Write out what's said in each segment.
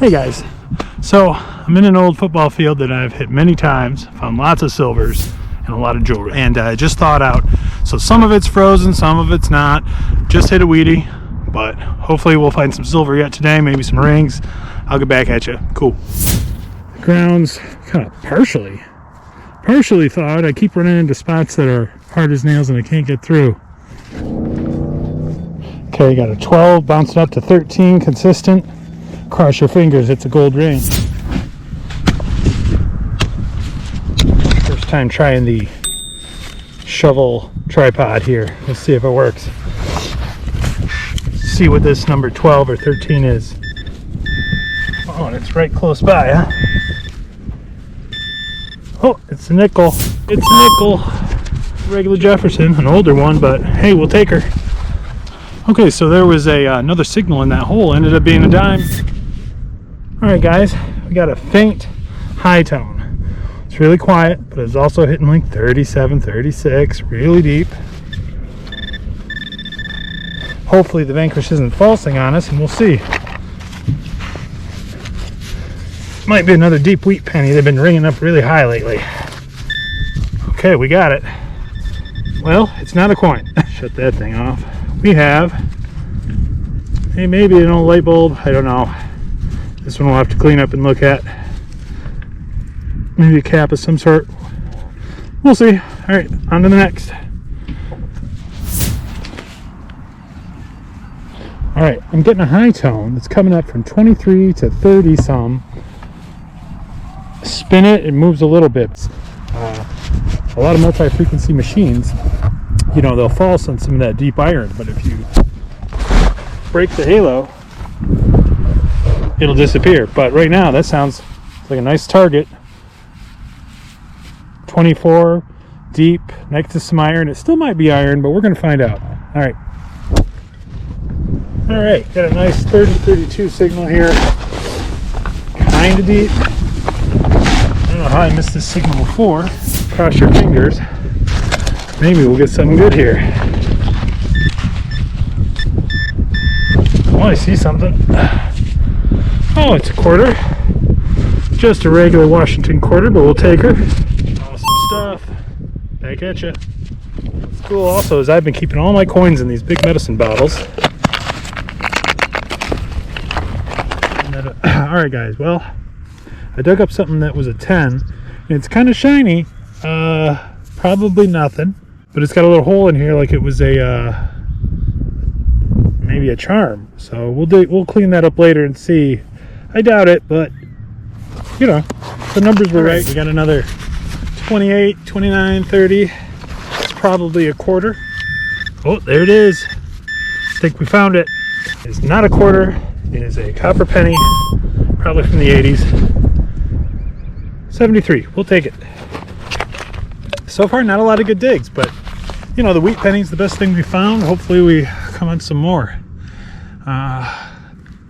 Hey guys, so I'm in an old football field that I've hit many times, found lots of silvers and a lot of jewelry, and I just thawed out. So some of it's frozen, some of it's not. Just hit a Wheatie, but hopefully we'll find some silver yet today, maybe some rings. I'll get back at you. Cool. The ground's kind of partially thawed. I keep running into spots that are hard as nails and I can't get through. Okay, got a 12 bouncing up to 13 consistent. Cross your fingers, it's a gold ring. First time trying the shovel tripod here. Let's see if it works. See what this number 12 or 13 is. Oh, and it's right close by, huh? Oh, it's a nickel. It's a nickel. Regular Jefferson, an older one, but hey, we'll take her. Okay, so there was another signal in that hole. Ended up being a dime. All right, guys, we got a faint high tone. It's really quiet, but it's also hitting like 37, 36, really deep. Hopefully the Vanquish isn't falsing on us, and we'll see. Might be another deep wheat penny. They've been ringing up really high lately. Okay, we got it. Well, it's not a coin. Shut that thing off. We have, hey, maybe an old light bulb. I don't know. This one we'll have to clean up and look at. Maybe a cap of some sort. We'll see. All right, on to the next. All right, I'm getting a high tone that's coming up from 23 to 30 some. Spin it, it moves a little bit. A lot of multi-frequency machines, you know, they'll false on some of that deep iron, but if you break the halo, it'll disappear. But right now, that sounds like a nice target. 24 deep, next to some iron. It still might be iron, but we're going to find out. All right. All right, got a nice 30-32 signal here. Kind of deep. I don't know how I missed this signal before. Cross your fingers. Maybe we'll get something good here. Oh, I see something. Oh, it's a quarter. Just a regular Washington quarter, but we'll take her. Awesome stuff. Back at you. What's cool also is I've been keeping all my coins in these big medicine bottles. Alright guys, well, I dug up something that was a 10. And it's kind of shiny. Probably nothing. But it's got a little hole in here like it was a maybe a charm. So we'll clean that up later and see. I doubt it, but you know, the numbers were right. We got another 28, 29, 30. It's probably a quarter. Oh, there it is. I think we found it. It's not a quarter. It is a copper penny, probably from the 80s. 73. We'll take it. So far, not a lot of good digs, but you know, the wheat penny's the best thing we found. Hopefully we come on some more.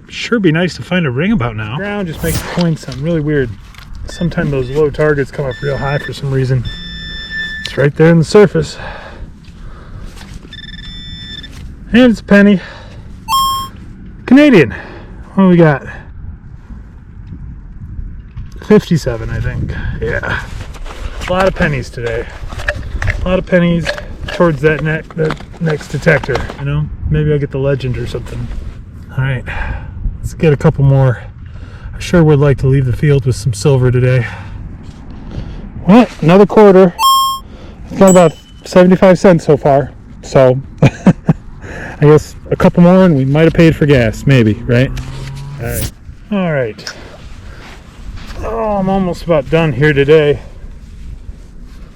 Sure be nice to find a ring about now. The ground just makes the coin sound really weird. Sometimes those low targets come up real high for some reason. It's right there in the surface. And it's a penny. Canadian. What do we got? 57, I think. Yeah. A lot of pennies today. A lot of pennies towards that next detector, you know? Maybe I'll get the legend or something. All right, let's get a couple more. I sure would like to leave the field with some silver today. Well, another quarter. It's got about 75 cents so far. So, I guess a couple more and we might have paid for gas, maybe, right? All right. All right. Oh, I'm almost about done here today.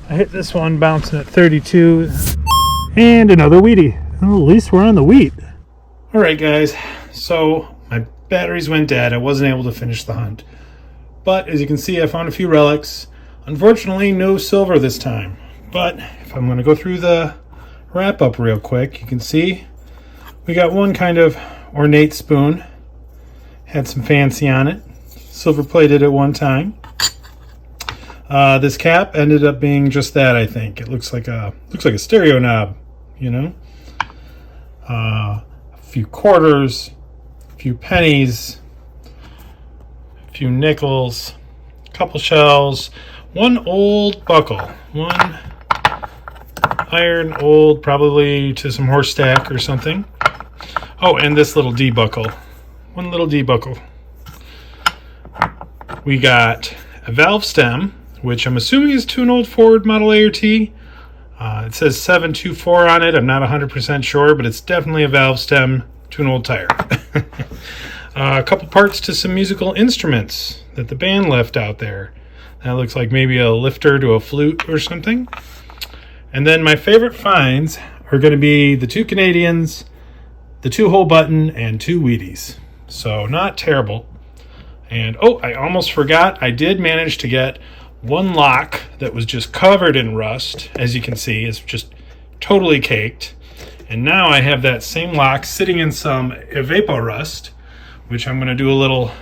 I hit this one bouncing at 32 and another Wheatie. Well, at least we're on the wheat. All right, guys. So my batteries went dead. I wasn't able to finish the hunt. But as you can see, I found a few relics. Unfortunately, no silver this time. But if I'm going to go through the wrap up real quick, you can see we got one kind of ornate spoon. Had some fancy on it. Silver plated at one time. This cap ended up being just that, I think. It looks like a stereo knob, you know. A few quarters, a few pennies, few nickels, a couple shells, one old buckle, one iron old, probably to some horse stack or something. Oh, and this little D buckle, one little D buckle. We got a valve stem, which I'm assuming is to an old Ford Model A or T. It says 724 on it. I'm not 100% sure, but it's definitely a valve stem to an old tire. A couple parts to some musical instruments that the band left out there. That looks like maybe a lifter to a flute or something. And then my favorite finds are going to be the 2 Canadians, the 2-hole button, and 2 Wheaties. So not terrible. And oh, I almost forgot, I did manage to get one lock that was just covered in rust. As you can see, it's just totally caked. And now I have that same lock sitting in some Evapor rust, which I'm going to do a little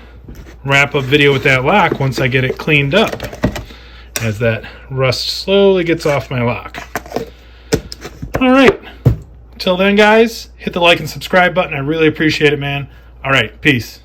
wrap-up video with that lock once I get it cleaned up, as that rust slowly gets off my lock. All right. Until then, guys, hit the like and subscribe button. I really appreciate it, man. All right. Peace.